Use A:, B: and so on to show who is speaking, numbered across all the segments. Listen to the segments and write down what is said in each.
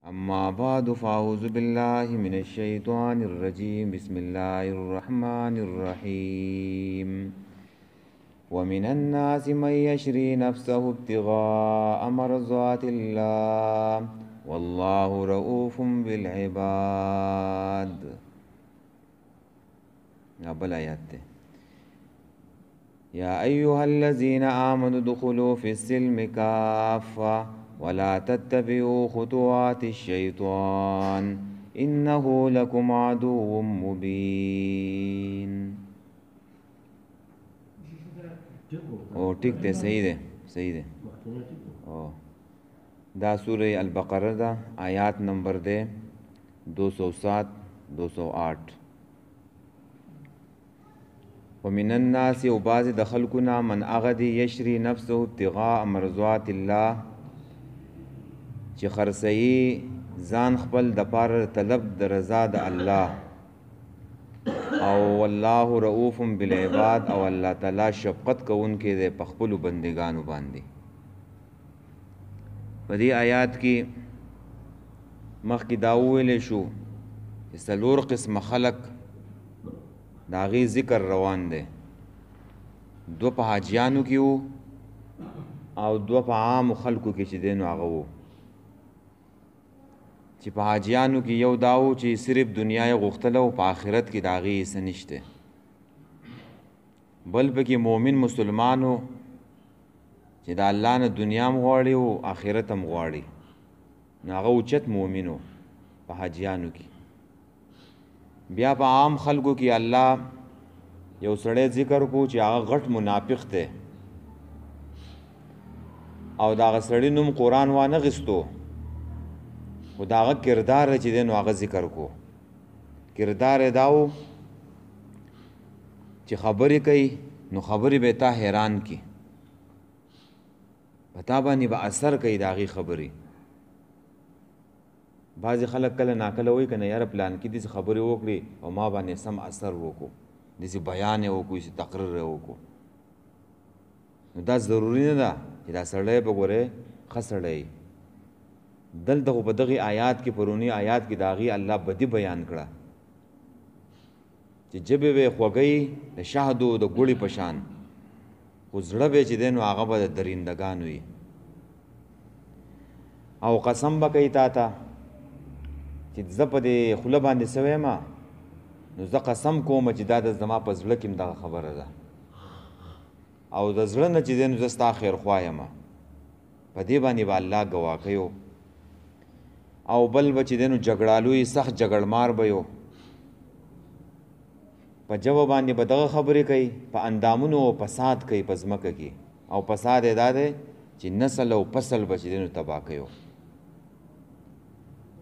A: أما بعد فأعوذ بالله من الشيطان الرجيم بسم الله الرحمن الرحيم ومن الناس من يشري نفسه ابتغاء مرضات الله والله رؤوف بالعباد. أبل آيات يا أيها الذين آمنوا ادخلوا في السلم كافة ولا تتبعوا خطوات الشيطان إنه لكم عدو مبين. او ٹھیک ده صحیح ده او دا سورہ البقرہ دا آیات نمبر ده 207 208. ومن الناس و بعض د خلقنا من اغدی یشری نفسه ابتغاء مرضات الله چې خرڅي ځان خپل د پاره طلب د رضا د الله او والله رؤوف بالعباد او الله تعالی شفقت کوونکی دی په خپل بندگانو باندې. په دې آیات کې مخکې دا ویل شو چې څلور قسم خلق دا غي ذکر روان دی. دو په حاجیانو کې وو او دو په عام خلکو کې چې دینو هغه وو. چې په حاجیانو کې یو داو چې صرف دنیا یې غوښتله او په آخرت کې دا غي څه نشته، بل پکې مؤمن مسلمانو چې د الله نه دنیا هم غواړي او آخرت هم غواړي، نو هغه اوچت مؤمنو په حاجیانو کې. بیا په عام خلکو کې الله یو سړی ذکر کو چې هغه غټ منافق دی او دا هغه سړی نوم قرآن وانه غستو، خو دا هغه کردار چې دی نو هغه ذکر کو. کردار یې داو چې خبرې کوي نو خبرې به تا حیران کی، پتا باندې به اثر کوي د هغې خبرې. بعضې خلک کله ناکله وایي که نه یاره پلان کې داسې خبرې وکړي او ما باندې سم اثر وکړو، داسې بیان یې وکړو، داسې تقریر یې وکړو. نو دا ضروري نه ده چې دا سړی به ګورې ښه سړی. دلته خو په دغې آیات کې پرونی آیات کې د هغې الله بدي بیان کړه چې ژبې به یې خوږی د شهدو د ګوړې په شان، خو زړه به چې دی نو هغه به د درندګانو وي. او قسم به کوي تا ته چې زه په دې خوله باندې څه ویم، نو زه قسم کوم چې دا د زما په زړه کې هم دغه خبره ده، او د زړه نه چې دی نو زه ستا خیرخوا یم. په دې باندې به الله ګواه کوي. او بل به چې دی نو جګړالوی سخت جګړمار به یو، په ژبه باندې به دغه خبرې کوي، په اندامونو او فساد کوي په ځمکه کې. او فساد یې دا دی چې نسل او فصل به چې دی نو تباه کوي.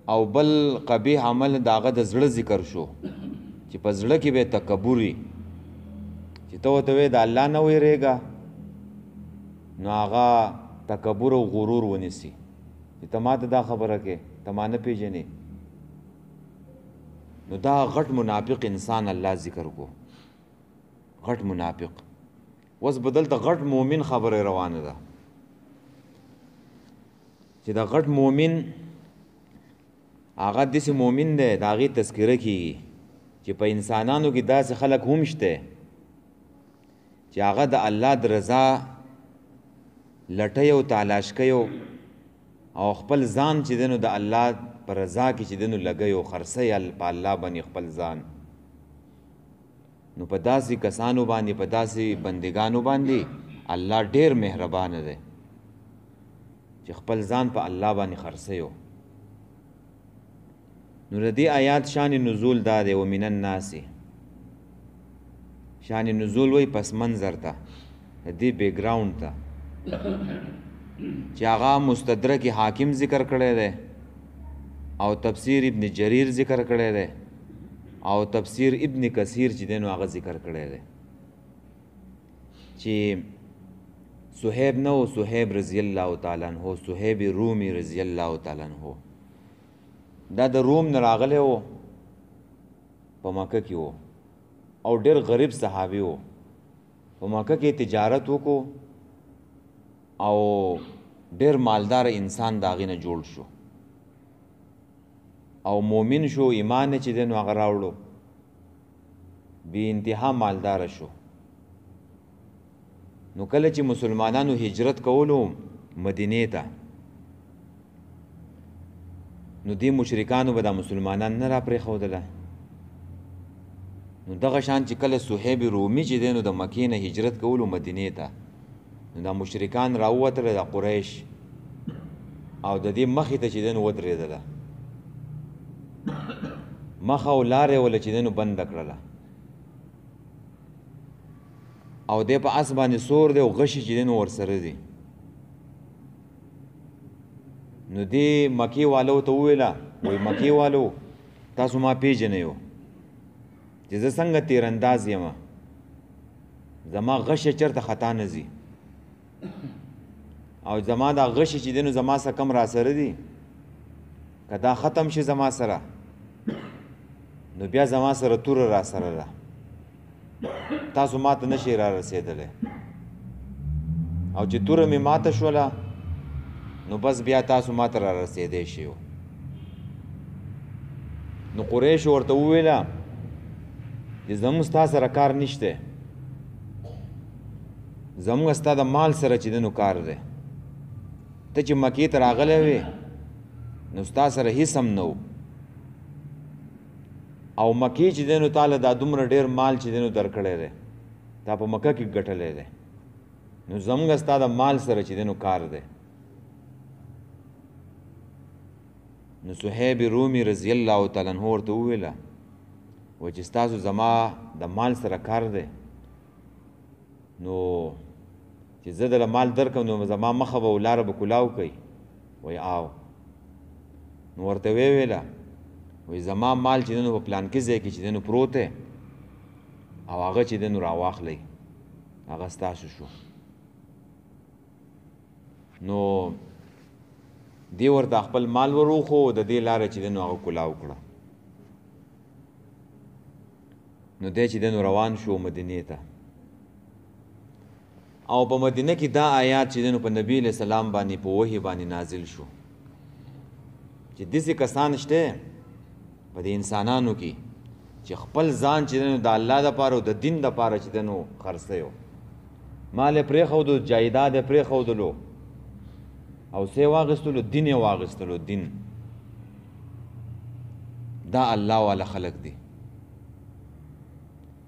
A: او بل قبیح عمل د هغه د زړه ذکر شو چې په زړه کې به تکبر وي، چې ته ورته وایې د الله نه ویرېږه، نو هغه تکبر او غرور ونیسي چې ته ما ته دا خبره کې ته ما نه پېژنې. نو دا غټ منافق انسان الله ذکر کو، غټ منافق. اوس بدل ته غټ مؤمن خبره روانه ده چې دا غټ مؤمن هغه داسې مؤمن دی د هغې تذکره کېږي چې په انسانانو کې داسې خلک هم شته چې هغه د الله د رضا لټۍ او تلاش کوي او خپل ځان چې دی نو د الله په رضا کې چې دی نو لګوي او خرڅوي په الله باندې خپل ځان. نو په داسې کسانو باندې په داسې بندګانو باندې الله ډېر مهربانه دی چې خپل ځان په الله باندې خرڅوي. نو د دې آیات شان نزول دا دی. ومن الناس شان نزول وی پس منظر ته د دې بیک ګراوند ته چې هغه مستدرک حاکم ذکر کړی دی او تفسیر ابن جریر ذکر کړی دی او تفسیر ابن کثیر چې دی نو هغه ذکر کړی دی چې صہیب نه و صہیب رضی الله تعالی عنہ، صہیب رومی رضی الله تعالی عنہ. دا د روم نه راغلی و، په مکه کې و او ډېر غریب صحابي و. په مکه کې تجارت وکړو او ډېر مالدار انسان د هغې نه جوړ شو. او مومن شو ایمان چې دنو هغه راوړو بی انتها مالدار شو. نو کله چې مسلمانانو هجرت کولو مدینې ته نو دی مشرکانو به دا مسلمانان نه را پرېښودله. نو دغه شان چې کله صهیب رومي چې دی نو د مکې نه هجرت کولو مدینې ته نو دا مشرکان راووتله د قریش او د دې مخې ته چې دی نو ودرېدله مخه او لارې وله چې دی نو بنده کړله او دی په اس باندې سور دی او غشي چې دی نو ورسره دي. نو دی مکی والو ته وویله وایي مکی والو تاسو ما پیژنئ چې زه څنګه تیرانداز یم زما غشه چېرته خطا نه ځي او زما دا غشي چې دی نو زما څه کم را سره دي که دا ختم شي زما سره نو بیا زما سره توره را سره ده تاسو ما ته نشئ را رسېدلی او چې توره مې ماته شوله نو بس بیا تاسو ما ته را رسېدی شئ. نو قریشو ورته وویله چې زموږ ستا سره کار نشته زموږ ستا د مال سره چې دی نو کار دی ته چې مکې ته راغلی وې نو ستا سره هېڅ هم نه و او مکې چې دی نو تاله دا دومره ډېر مال چې دی نو درکړی دی تا په مکه کې ګټلی دی نو زموږ ستا د مال سره چې دی نو کار دی. نو صهیب رومي رضی الله تعالی عنہ ورته وویله و چې ستاسو زما د مال سره کار دی نو چې زه دله مال درکم نو زما مخه به لاره به کلاو کوي وایي آو. نو ورته ویله وایي زما مال چې دی نو په پلانکي ځای کې چې دی نو پروت دی او هغه چې دی نو راواخلئ هغه ستاسو شو. نو دی ورته خپل مال وروخو د دې لاره چې دی نو هغه کلاو کړه. نو دی چې دی نو روان شو مدینې ته او په مدینه کې دا آیات چې دی نو په نبی علیه السلام باندې په وحي باندې نازل شو چې داسې کسان شته په دې انسانانو کې چې خپل ځان چې دی نو د الله دپاره او د دین دپاره چې دی نو خرڅوي مال یې پرېښودو جایداد یې پرېښودلو او څه یې واخیستلو دین یې واخیستلو دین دا الله والا خلق دی.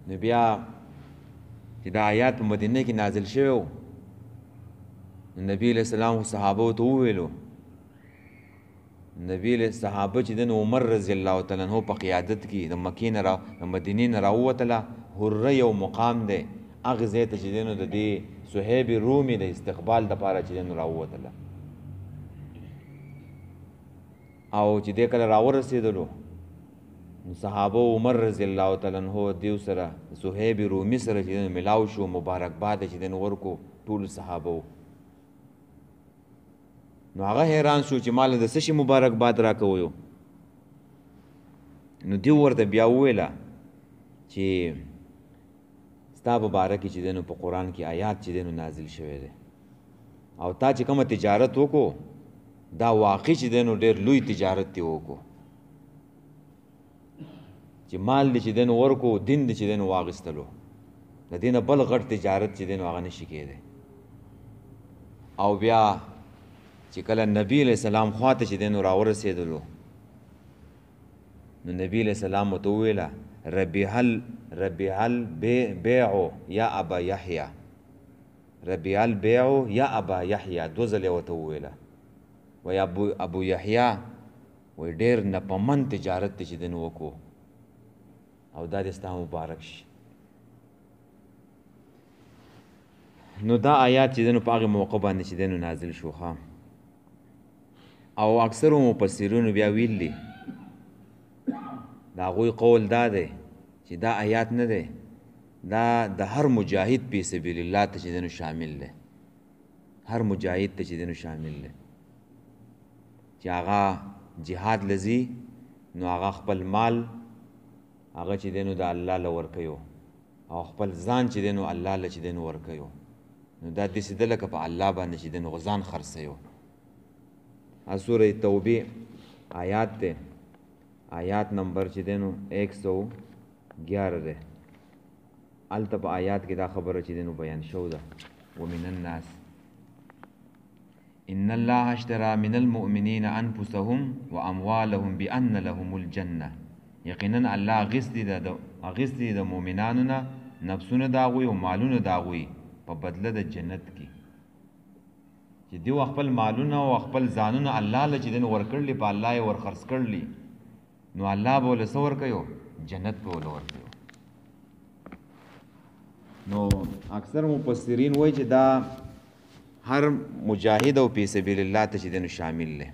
A: نو بیا چې دا آیات په مدینه کې نازل شوی و نبی علیہ السلام صحابو ته وویلو نبی علیہ صحابه چې د عمر رضی الله تعالی عنہ په قیادت کې د مکې نه د مدینې نه راووتله حره یو مقام دی هغه ځای ته چې دی نو د دې صهیب رومي د استقبال دپاره چې دی نو راووتله او چې دی کله راورسېدلو نو صحابه عمر رضی الله تعالی عنہ دیو سره صهیب رومي سره چې ملاو شو مبارکباد چې دی نو ورکو ټولو صحابو. نو هغه حیران شو چې مال د څه شي مبارکباد راکویو. نو دیو ورته بیا وویله چې ستا په باره کې چې دی نو په قرآن کې آیات چې دی نو نازل شوی دی او تا چې کومه تجارت وکړو دا واقع چې دی نو ډېر لوی تجارت دی وکړو چې مال دی چې دی نو ورکو دین دی چې دی نو واخیستلو د دې نه بل غټ تجارت چې دی نو هغه نشي کېدی. او بیا چې کله نبی علیہ السلام خواته چې دی نو راورسېدلو نو نبی علیہ السلام ورته وویله ربیح البیع یا ابا یحیی ربیح البیع یا ابا یحیی دو ځلې ورته وویله وایي ابو یحیی وایي ډېر نپمن تجارت دی چې دی نو وکړو او دا دې ستا مبارک شي. نو دا آیات چې دی نو په هغې موقع باندې چې دی نو نازل شو ښه او اکثرو مفسرینو بیا ویلي د هغوی قول دا دی چې دا آیات نه دی دا د هر مجاهد فی سبیل الله ته چې دی نو شامل دی هر مجاهد ته چې دی نو شامل دی چې هغه جهاد لذي نو هغه خپل مال هغه چې دی نو د الله له ورکوي او خپل ځان چې دی نو الله له چې دی نو ورکوي نو دا داسې ده لکه په الله باندې چې دی نو ځان خرڅوي. سوره توبې آیات دی آیات نمبر چې دی نو 111 دی. هلته په آیات کې دا خبره چې دی نو بیان شو ده. ومن الناس ان الله اشترى من المؤمنین انفسهم واموالهم بان لهم الجنه. یقینا الله اغسطی د مؤمنانو نه نفسونه داغوي او مالونه داغوي په بدله د جنت کې، چې دیو خپل مالونه او خپل ځانونه الله له چې دین ورکړلی، په الله یې ورخرڅ کړلی، نو الله به له څه ورکوي؟ جنت به له ورکوي. نو اکثر مفسرین وایي چې دا هر مجاهد او فی سبیل الله ته چې دین شامل دی.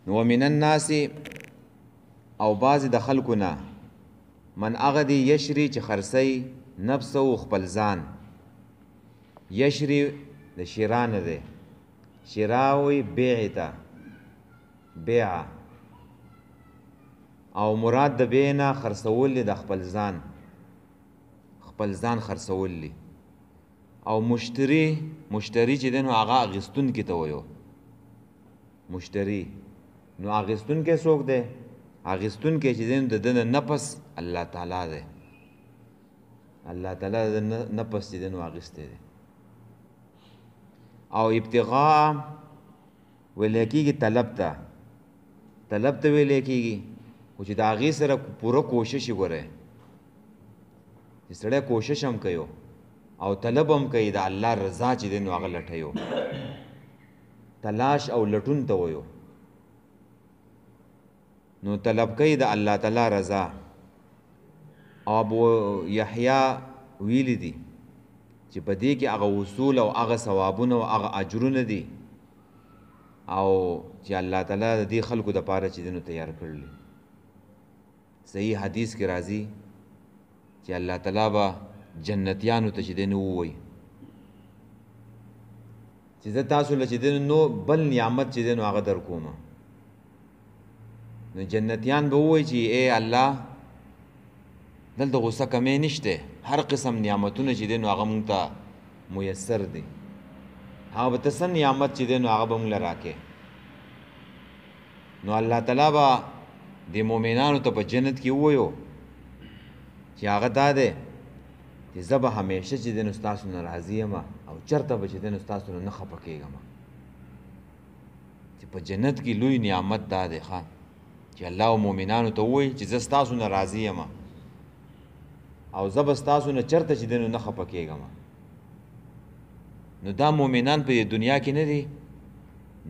A: نو من الناس او بعضې د خلکو نه من هغه دی یشری چې خرڅوي نفسه او خپل ځان. یشری د شرا نه دی، شرا وایي بیع ته، بیع، او مراد د بیع نه خرڅول دی د خپل ځان، خپل ځان خرڅول دی. او مشتری چې دی نو هغه اخیستونکي ته وایو مشتری. نو اخیستونکی څوک دی؟ اخیستونکی چې دی نو د ده نه نفس الله تعالی دی، الله تعالی د نفس چې دی نو اخیستی دی. او ابتغاء ویلی کېږي طلب ته، طلب ته ویلی کېږي، خو چې د هغې سره پوره کوشش یې ګورئ چې سړی کوشش هم کوي او طلب هم کوي د الله رضا چې دی نو هغه لټوي. تلاش او لټون ته وایو. نو طلب کوي د الله تعالی رضا. ابو یحیی ویلی دي چې په دې کې هغه اصول او هغه ثوابونه او هغه اجرونه دي او چې الله تعالی د دې خلکو دپاره چې دی نو تیار کړلي. صحیح حدیث کې راځي چې الله تعالی به جنتیانو ته چې دی نو ووایي چې زه تاسو له چې دی نو بل نعمت چې دی نو هغه در کومه. نو جنتیان به ووایي چې ای الله دلته غصه کمی نشته، هر قسم نعمتونه چې دی نو هغه مونږ ته میسر دي، هغه به ته څه نعمت چې دی نو هغه به مونږ له راکې. نو الله تعالی به د مؤمنانو ته په جنت کې ووایو چې هغه دا دی چې زه به همیشه چې دی نو ستاسو نه راضي یم او چېرته به چې دی نو ستاسو نه خفه کېږم. چې په جنت کې لوی نعمت دا دی ښه چې الله او مؤمنانو ته ووایي چې زه ستاسو نه راضي یم او زه به ستاسو نه چېرته چې دی نو نه خفه کېږم. نو دا مؤمنان په دې دنیا کې نه دي،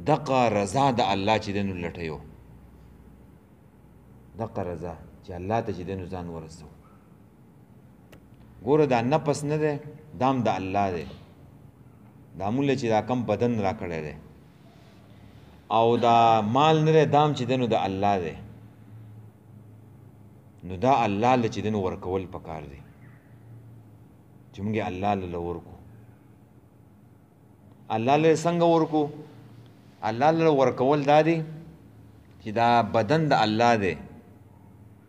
A: دغه رضا د الله چې دی نو لټوي، دغه رضا چې الله ته چې دی نو ځان ورسوي. ګوره دا نفس نه دی، دا هم د الله دی، دا موږ چې دا کم بدن را کړی دی، او دا مال نه دی، دا هم چې دی نو د الله دی. نو دا الله له چې دی نو ورکول پکار دی چې موږ الله له ورکو. الله له څنګه ورکو؟ الله له ورکول دا دی چې دا بدن د الله دی.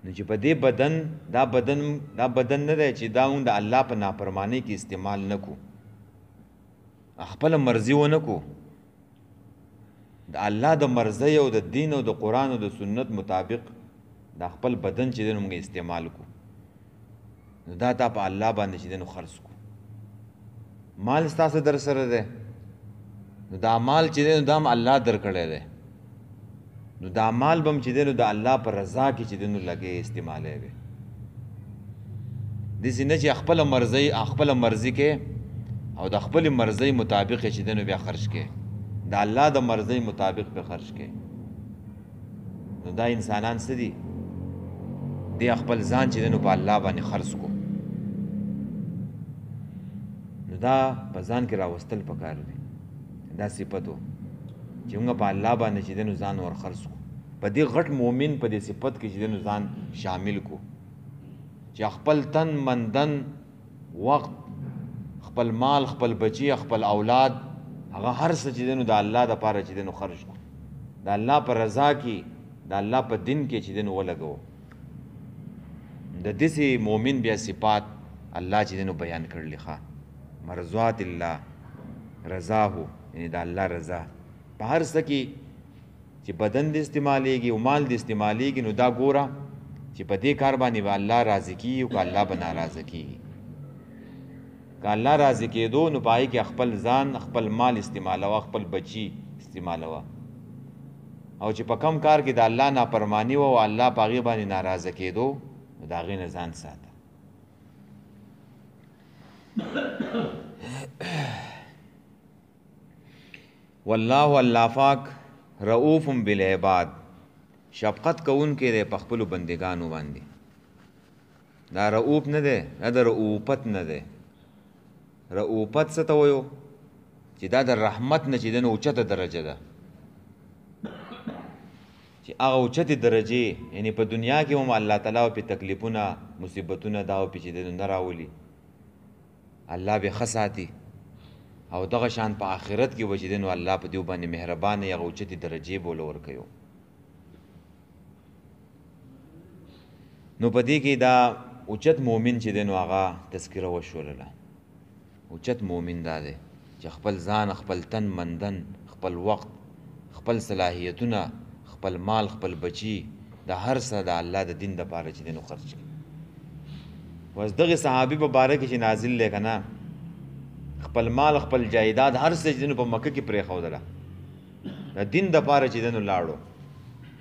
A: نو چې په دې بدن دا بدن نه دی چې دا مونږ د الله په نافرمانی کې استعمال نه کو، خپله مرضي ونه کو، د الله د مرضی او د دین او د قرآن او د سنت مطابق دا خپل بدن چې دی نو موږ استعمال کو. نو دا تا په الله باندې چې دی نو خرڅ کو. مال ستاسو در سره دی، نو دا مال چې دی نو دا هم الله در کړی دی، نو دا مال بم چې دی نو د الله پر رضا کې چې دی نو لګې استعمالی وي. داسې نه چې خپله مرضي کې او د خپلې مرضۍ مطابق چې دی نو بیا خرج کې، د الله د مرضۍ مطابق به خرج کې. نو دا انسانان څه دي؟ دی خپل ځان چې دی نو په الله باندې خرڅ کو. نو دا په ځان کې راوستل پکار دی، دا صفت و چې موږ په الله باندې چې دی نو ځان ور خرڅ کو. په دې غټ مؤمن په دې صفت کې چې دی نو ځان شامل کو چې خپل تن مندن وخت خپل مال خپل بچی خپل اولاد هغه هر څه چې دی نو د الله دپاره چې دی نو خرج کو، د الله په رضا کې د الله په دین کې چې دی نو ولګو. د داسې مؤمن بیا صفات الله چې دی نو بیان کړلی ښه مرضات الله رضاه، یعنی د الله رضا په هر څه کې چې بدن دې استعمالیږي او مال دې استعمالیږي، نو دا ګوره چې په دې کار باندې به الله راضي کېږي او که الله به ناراضه کېږي. که الله راضي کېدو نو په هغې کې خپل ځان خپل مال استعمالوه، خپل بچي استعمالوه، او چې په کم کار کې د الله نافرماني وه او الله په هغې باندې ناراضه کېدو نو د هغې نه ځان ساته. والله الله پاک رؤوف بالعباد، شفقت کوونکی دی په خپلو بندګانو باندې. دا رؤوف نه دی، دا د رؤوفت نه دی. رؤوفت څه ته وایو؟ چې دا د رحمت نه چې دی نو اوچته درجه ده، چې هغه اوچتې درجې یعنی په دنیا کې هم الله تعالی پې تکلیفونه مصیبتونه دا پې چې دی نو نه راولي، الله به ښه ساتي، او دغه شان په آخرت کې به چې دی نو الله په دیو باندې مهربان یې هغه اوچتې درجې به ورکوي. نو په دې کې دا اوچت مؤمن چې دی نو هغه تذکره وشولله. اوچت مؤمن دا دی چې خپل ځان، خپل تن مندن، خپل وخت، خپل صلاحیتونه، خپل مال، خپل بچی، د هر څه د الله د دین دپاره چې دی نو خرج کړي. اوس دغې صحابي په باره کې چې نازل دی که نه، خپل مال، خپل جایداد، هر څه چې دی نو په مکه کې پرېښودله، د دین دپاره چې دی نو لاړو،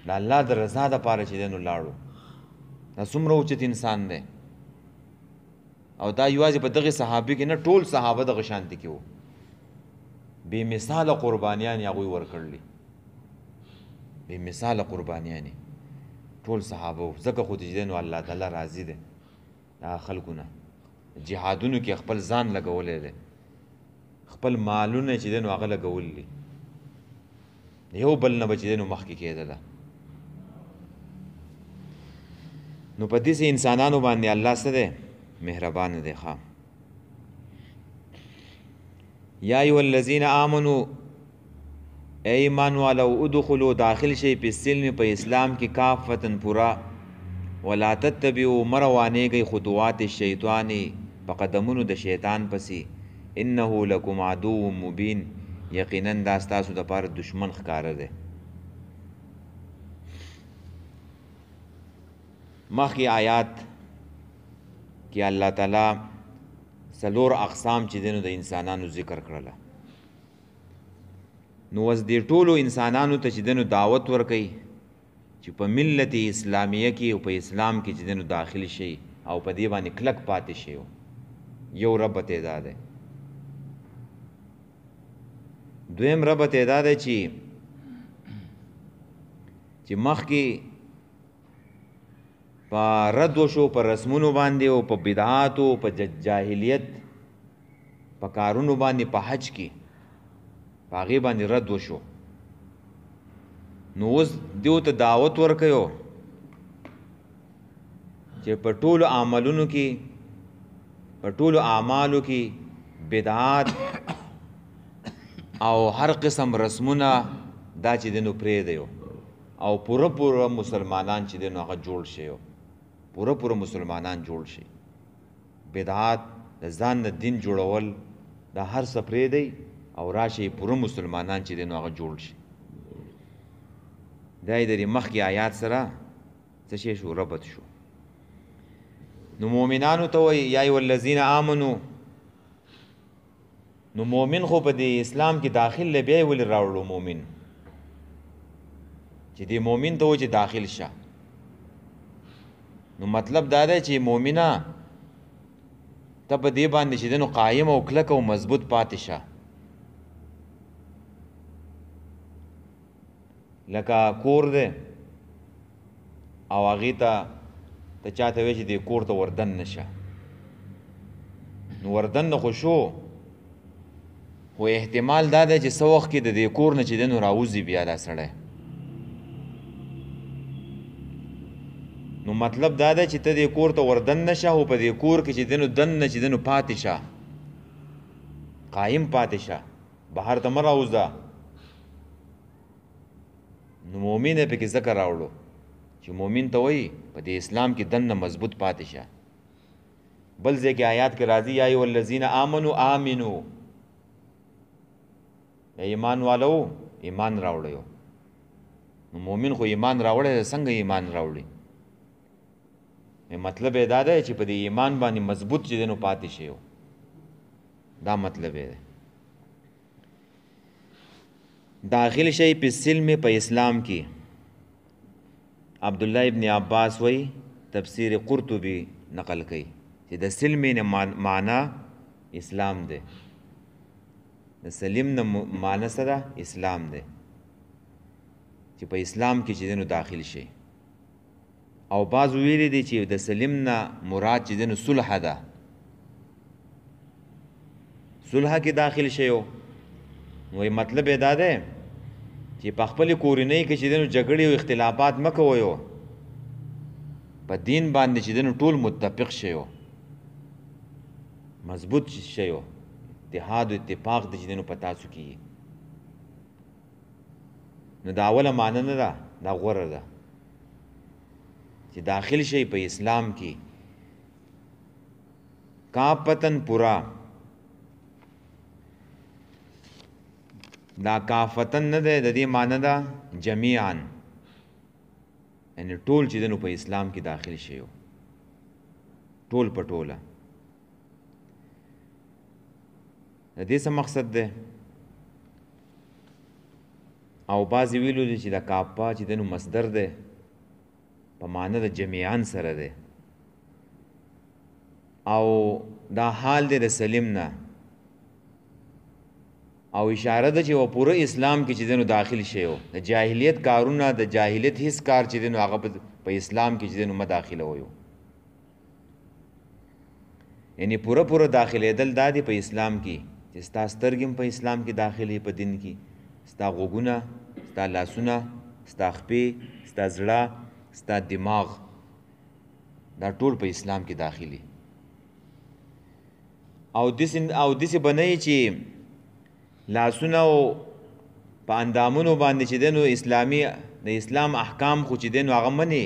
A: د الله د رضا دپاره چې دی نو لاړو. دا څومره اوچت انسان دی. او دا یوازې په دغې صحابي کې نه، ټول صحابه دغه شانتې کې وو. بې مثاله قربانیانې هغوی ورکړلې، بې مثاله قربانیانې ټول صحابه وو. ځکه خو چې دی نو الله تعالی راضي دی دا خلکو نه. جهادونو کې خپل ځان لګولی دی، خپل مالونه چې دی نو هغه لګولي دي، یو بل نه به چې دی نو مخکې کېدله. نو په دې انسانانو باندې الله څه دی؟ مهربان دی. ښه یا ایها الذین آمنو، ای ایمان والو، ادخلوا داخل شئ په السلم، په اسلام کې کافتن پورا، ولا تتبعوا مروانیږئ خطوات الشیطان، په قدمونو د شیطان پسې، انه لکم عدو مبین، یقینا دا ستاسو دپاره دشمن ښکاره دی. مخکې آیات کې الله تعالی څلور اقسام چې دی نو د انسانانو ذکر کړله. نو اوس دې ټولو انسانانو ته چې دی نو دعوت ورکوي چې په ملت اسلامیه کې او په اسلام کې چې دی نو داخل شي او په دې باندې کلک پاتې شي. یو ربط یې دا دی. دویم ربط یې دا دی چې مخکې په رد وشو په رسمونو باندې او په بدعاتو، په جاهلیت، په کارونو باندې، په حج کې په هغې باندې رد وشو. نو اوس دیو ته دعوت ورکوي چې په ټولو عملونو کې، په ټولو اعمالو کې بدعات او هر قسم رسمونه دا چې دی نو پرېږدئ او پوره پوره مسلمانان چې دی نو هغه جوړ شي، پوره پوره مسلمانان جوړ شي. بدعات د ځان نه دین جوړول دا هر څه پرېږدئ او راشئ پوره مسلمانان چې دی نو هغه جوړ شي. دا یې د دې مخکې آیات سره څه شی شو؟ ربط شو. نو مؤمنانو ته وایي یا ایها الذین آمنو. نو مؤمن خو په دې اسلام کې داخل له بیا یې ولې راوړو مؤمن؟ چې دې مؤمن ته وایي چې داخل شه. نو مطلب دا دی چې مؤمنه ته په دې باندې چې دی نو قایم او کلک او مضبوط پاتې شه. لکه کور دی او هغې ته چاته وایي چې دې کور ته وردن نه شه. نو وردن نه خو شو، خو احتمال دا دی چې څه وخت کې د دې کور نه چې دی نو راوځي بیا دا سړی. نو مطلب دا دی چې ته دې کور ته وردن نه شه، خو په دې کور کې چې دی نو دن نه چې دی نو پاتې شه، قایم پاتې شه، بهر ته مه راوځه. نو مؤمن یې پکې ځکه راوړو چې مؤمن ته وایي په دې اسلام کې دن نه مضبوط پاتې شه. بل ځای کې آیات کې راځي یا ایها الذین آمنو آمنو، ایمان والو ایمان راوړئ. نو مؤمن خو ایمان راوړی څنګه ایمان راوړي مطلب یې دا دی چې په دې ایمان باندې مضبوط چې دی نو پاتې شي دا مطلب یې دی داخل شي په سلم په اسلام کې عبدالله ابن عباس وی تفسیر قرطبی نقل کوي چې د سلم نه معنا اسلام دی د سلم نه معنا سره اسلام دی چې په اسلام کې چې دینو داخل شي او بعض ویلي دي چې د سلم نه مراد چې دینو صلح ده صلح کې داخل شي نو مطلب یې دا دی چې په خپل کورنۍ کې چې دینو جګړې او اختلافات مکوئ په دین باندې چې دینو ټول متفق شي مضبوط شي اتحاد او اتفاق د چې دینو په تاسو کې نو دا اوله معنی نه ده دا غوره ده چې داخل شي په اسلام کې کاپتن پورا دا کافتن نه ده د دې معنی ده جميعا یعنی ټول چې دنو په اسلام کې داخل شي ټول په ټوله د دې څه مقصد ده او بعضې ویلو دي چې د کاپا چې دنو مصدر ده په معنی د جميعا سره ده او دا حال دی د سلیم نه او اشاره ده چې و پوره اسلام کې چې دنو داخل شي د جاهلیت کارونه د جاهلیت هیڅ کار چې دنو هغه په اسلام کې چې دنو مداخله وي یعنی پوره داخلېدل دا دی په اسلام کې چې ستا سترګې په اسلام کې داخلي په دین کې ستا غوږونه ستا لاسونه ستا خپې ستا زړه ستا دماغ دا ټول په اسلام کې داخلي او داسې بنئ چې لاسونه او په اندامونو باندې چې دینو اسلامي د اسلام احکام خو چې دینو هغه مني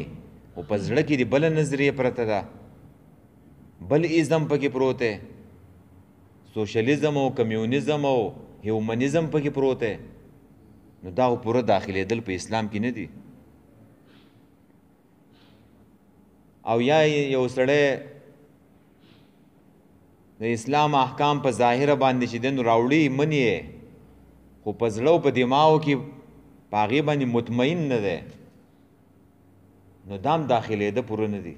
A: او په زړه کې د بل نظریه پرته ده بل ازم پکې پروت دی سوشلیزم او کمیونیزم او هیومنیزم پکې پروت دی نو دا پوره داخلېدل په اسلام کې نه دي او یا یو سړی د اسلام احکام په ظاهره باندې چې دنو راوړي منی خو په زړه او په دماغو کې په هغې باندې مطمئن نه دی نو دام داخلېده پوره نه دي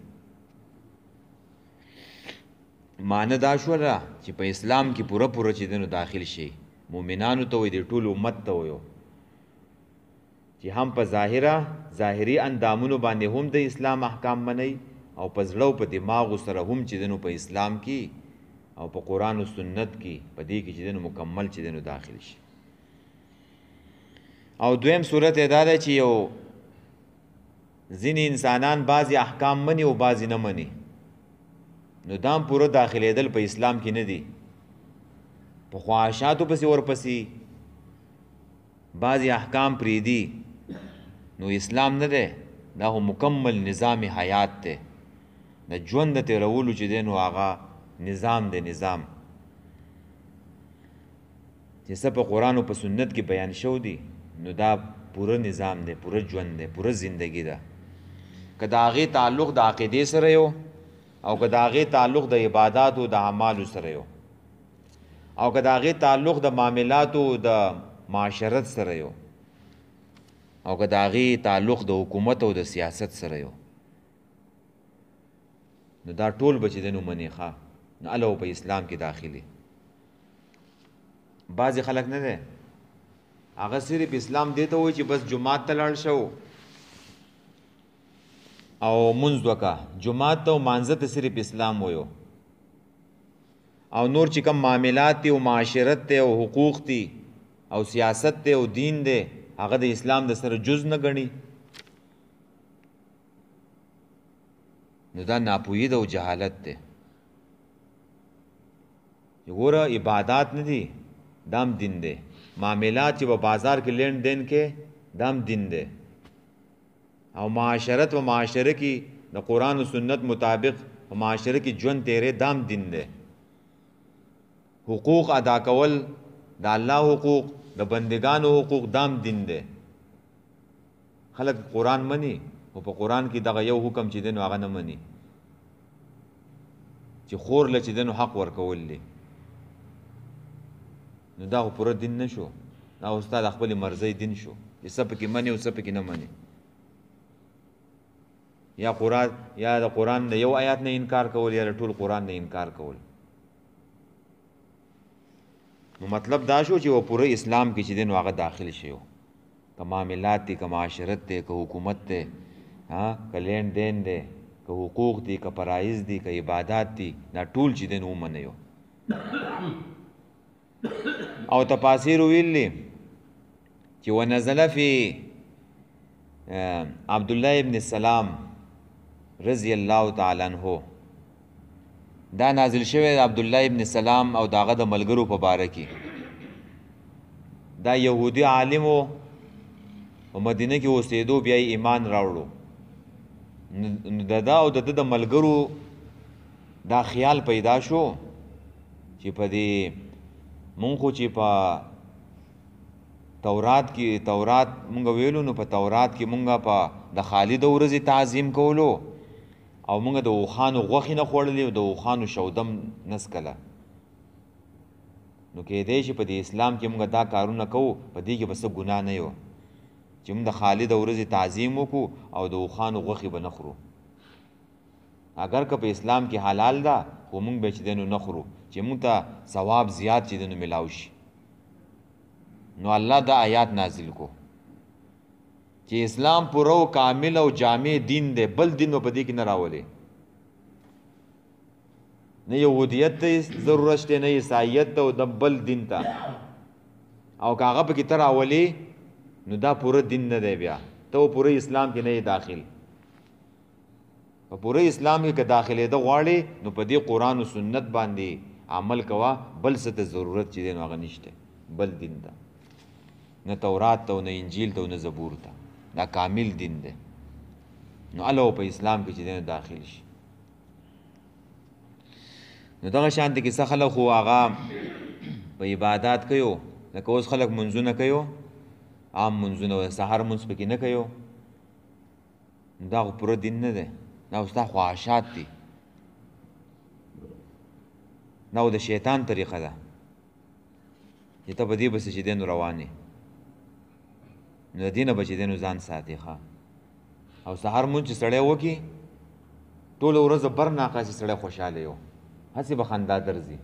A: معنی دا شوله چې په اسلام کې پوره چې دنو داخل شي مؤمنانو ته وایي د ټول امت ته وایو چې هم په ظاهري اندامونو باندې هم د اسلام احکام منئ او په زړه او په دماغو سره هم چې دنو په اسلام کې او په قرآن و سنت کې په دې کې چې دنو مکمل چې دنو داخل شي او دویم صورت دا ده چې یو ځینې انسانان بعضې احکام مني او بعضې نه مني نو دام پوره داخلېدل په اسلام کې نه دي په خواهشاتو پسې ورپسې بعضې احکام پرېږدي نو اسلام نه دی دا خو مکمل نظام حیات دی د ژوند د تېرولو چې دی نو هغه نظام دی نظام چې څه په قرآن او په سنت کې بیان شو دي نو دا پوره نظام دی پوره ژوند دی پوره زندگی ده که د هغې تعلق د عقیدې سره یو او که د هغې تعلق د عباداتو د اعمالو سره یو او که د هغې تعلق د معاملاتو د معاشرت سره یو او که د هغې تعلق د حکومت او د سیاست سره یو نو دا ټول به چې دی نو منې ښه نو هله په اسلام کې داخلي بعضې خلک نه دی هغه صرف اسلام دی ته وایي چې بس جماعت ته لاړ شو او منځ وکړه جماعت ته او مانځه ته صرف اسلام وایو او نور چې کوم معاملات دي او معاشرت دی او حقوق دي او سیاست دی او دین دی هغه د اسلام د سره جز نه ګڼي نو دا ناپوهي ده او جهالت دی ګوره عبادات نه دي دام دین دی معاملات چې په بازار کې لین دین کې دام دین دی او معاشرت و معاشره کې د قرآن و سنت مطابق په معاشره کې ژوند تیرې دام دین دی حقوق ادا کول د الله حقوق د بندگانو حقوق دام دین دی خلک قرآن مني او په قرآن کې دغه یو حکم چې دی نو هغه نه مني چې خور له چې دی نو حق ورکول دی نو دا خو پوره دین نه شو دا استاد خپل مرضی دین شو چې څه پکې مني او څه پکې نه مني یا د قرآن د یو آیات نه انکار کول یا د ټول قرآن نه انکار کول نو مطلب دا شو چې و پوره اسلام کې چې دی نو هغه داخل شي که معاملات دي که معاشرت دی که حکومت دی که لین دین دی که حقوق دي که فرایض دي که عبادات دي دا ټول چې دی نو ومنئ او تفاسیر ویلي چې ونزل فی عبدالله ابن السلام رضی الله تعالی عنہ دا نازل شوی عبدالله ابن السلام او داغه د ملګرو په باره کې دا یهودي عالم و مدینه کې اوسېدو بیا ایمان راوړو دا او د ملګرو دا خیال پیدا شو چې په دې مونږ خو چې په تورات مونږ ویلو نو په تورات کې مونږ په د خالد ورځې تعظیم کولو او مونږ د اوښانو غوښې نه خوړلې او د اوښانو شودم نسکله نو کېدی شي په دې اسلام کې مونږ دا کارونه کوو په دې کې به څه ګناه نه یو چې مونږ د خالد ورځې تعظیم وکړو او د اوښانو غوښې به نه خورو اگر که په اسلام کې حلال ده خو مونږ به چې دی نو نه خورو چې مونږ ته ثواب زیات چې دی نو ملاو شي نو الله دا آیات نازل کو چې اسلام پوره او کامل او جامع دین دی بل دین په دې کې نه راولي نه یهودیت ته ضرورت شته نه عیسایت ته او د بل دین ته او کاغه په کې تر راولي نو دا پوره دین نه دی بیا ته پوره اسلام کې نه داخل په پوره اسلام کې که داخلي د غواړي نو په دې قرآن او سنت باندې عمل کوا بل څه ته ضرورت چې دی نو هغه نشته بل دین ته نه تورات ته نه انجیل ته نه زبور ته دا کامل دین دی نو الله په اسلام کې چې دی داخل شي نو دغه شانته کې څه خلک خو هغه په عبادت کوي لکه اوس خلک منځونه کوي عام منځونه سحر منځ پکې نه کوي دا خو پوره دین نه دی دا اوس دا خواهشات دي دا د شیطان طریقه ده چې ته په دې بس چې دی نو روانې نو د دې نه به چې دی نو ځان ساتي ښه او سهار مونځ چې سړی وکړي ټوله ورځ بر ناقاسې سړی خوشحاله یو هسې به خندا درځي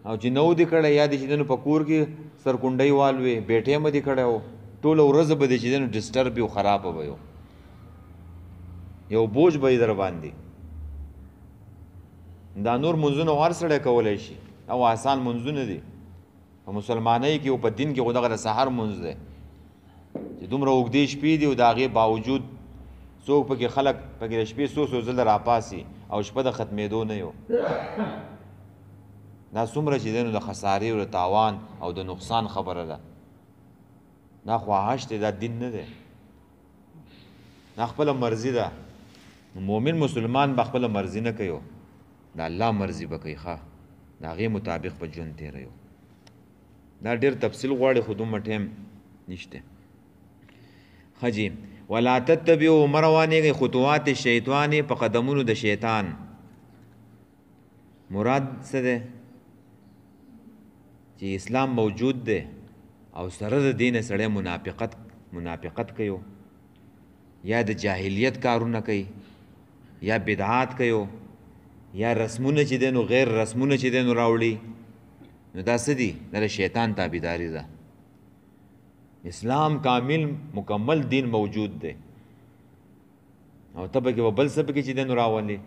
A: او چې نو دې کړی یا دې چې دی نو په کور کې سرکونډۍ والوې بیټې مه دې کړی و ټوله ورځ به دې چې دی نو ډسټرب وي او خرابه به یو بوج به یې در باندې دا نور منځونه هر سړی کولی شي او آسان منځونه دي په مسلمانۍ کې او په دین کې خو دغه د سحر منځ دی چې دومره اوږدې شپې دي او د هغې باوجود څوک پکې خلک پکې د شپې څو ځله راپاسي او شپه د ختمېدو نه یو دا څومره چې دی نو د خسارې او د تاوان او د نقصان خبره ده دا خواهش دی دا دین نه دی دا خپله مرضي ده مومن مسلمان به خپله مرضي نه کوي د الله مرضي به کوي ښه د هغې مطابق په ژوند تېروي دا ډېر تفصیل غواړي خو دومره ټایم نشته ښه جي ولا تتبعوا مه روانېږئ خطوات الشیطان په قدمونو د شیطان مراد څه دی چې اسلام موجود دی او سره د دې نه سړی منافقت کوي یا د جاهلیت کارونه کوي یا بدعات کوي یا رسمونه چې دی نو غیر رسمونه چې دی نو راوړي نو دا څه دي دا د شیطان تابعداري ده اسلام کامل مکمل دین موجود دی او ته پکې به بل څه پکې چې دی نو راولي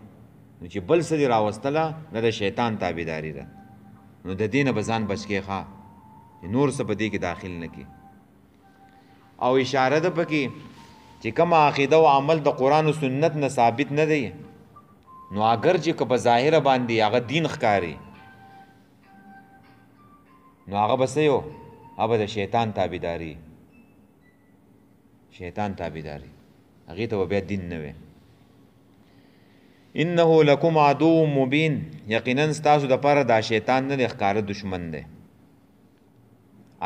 A: نو چې بل څه دې راوستله دا د شیطان تابعداري ده نو د دې نه به ځان بچ کړې ښه نور څه په دې کې داخل نه کړي او اشاره ده پکې چې کومه عقیده او عمل د قرآن و سنت نه ثابت نه دی نو اگر چې که په ظاهره باندې هغه دین ښکاري نو هغه به څه یو هغه به د شیطان تابعداري هغې ته به بیا دین نه وی انه لکم عدو مبین یقینا ستاسو دپاره دا شیطان نه دی ښکاره دشمن دی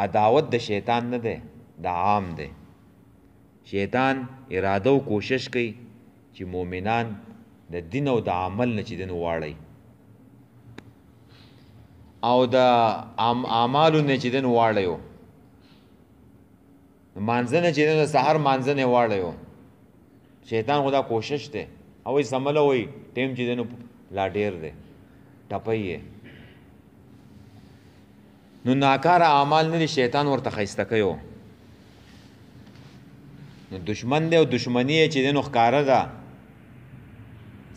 A: عداوت د شیطان نه دی دا عام دی شیطان اراده او کوشش کوي چې مؤمنان د دین او د عمل نه چې دین واړی او د اعمالو نه چې دین واړیو مانځنه چې دین د سحر مانځنه واړیو شیطان خدا کوشش دی او یې سمله وي ټیم چې دین لا ډیر دی ټپي نو ناکار اعمال نه شیطان ورته خیسته کوي نو دشمن دی او دشمنی چې دین ښکارا ده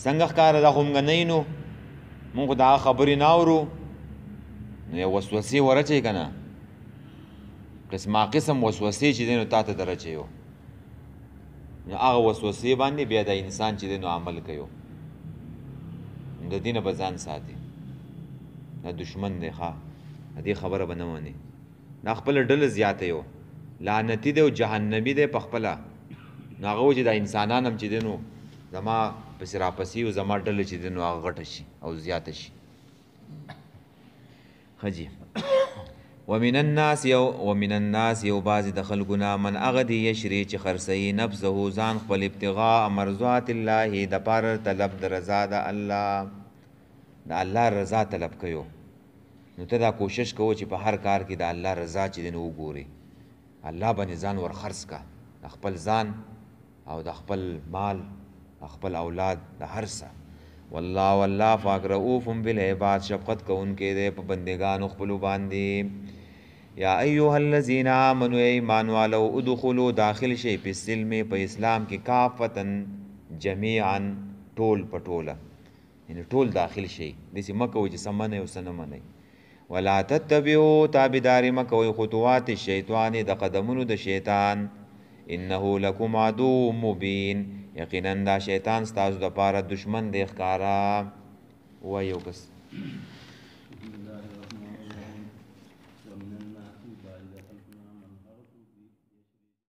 A: څنګه ښکارا ده هم غنۍ نو مونږ دا خبرې ناورو نو یو وسوسې ورچې کنه قسمه قسم وسوسې چې دین ته درچې یو نو هغه وسوسې باندې بیا د انسان چې دین عمل کوي د دین په ځان ساتي دا دشمن دی ښا دې خبره به نه مني دا خپل ډله زیاته یو لعنتی دی او جهنمی دی په خپله نو هغه چې د انسانان هم چې دی نو زما پسې راپسې او زما ډله چې دی نو هغه غټه شي او زیاته شي ښه جي ومن الناس یو بعضې د خلکو نه من هغه دی یشري چې خرڅوي نفسه ځان خپل ابتغاء مرضات الله د پاره طلب د رضا د الله د الله رضا طلب کوي نو ته دا کوشش کوو چې په هر کار کې د الله رضا چې دی نو وګوري الله باندې ځان ور خرڅ کا د خپل ځان او د خپل مال د خپل اولاد د هر څه والله پاک رؤوف بالعباد شفقت کوونکی دی په بندګانو خپلو باندې یا ایها الذین آمنوا ایمان والو ادخلوا داخل شئ په السلم په اسلام کې کافتن جمیعا ټول پټوله یعنی ټول داخل شئ داسې مه کوئ چې څه منئ او څه نه منئ ولا تتبعوا تابعداري مه کوئ خطوات الشیطان د قدمونو د شیطان انه لکم عدو مبین یقینا دا شیطان ستاسو د پاره دشمن دی ښکارا وایو کس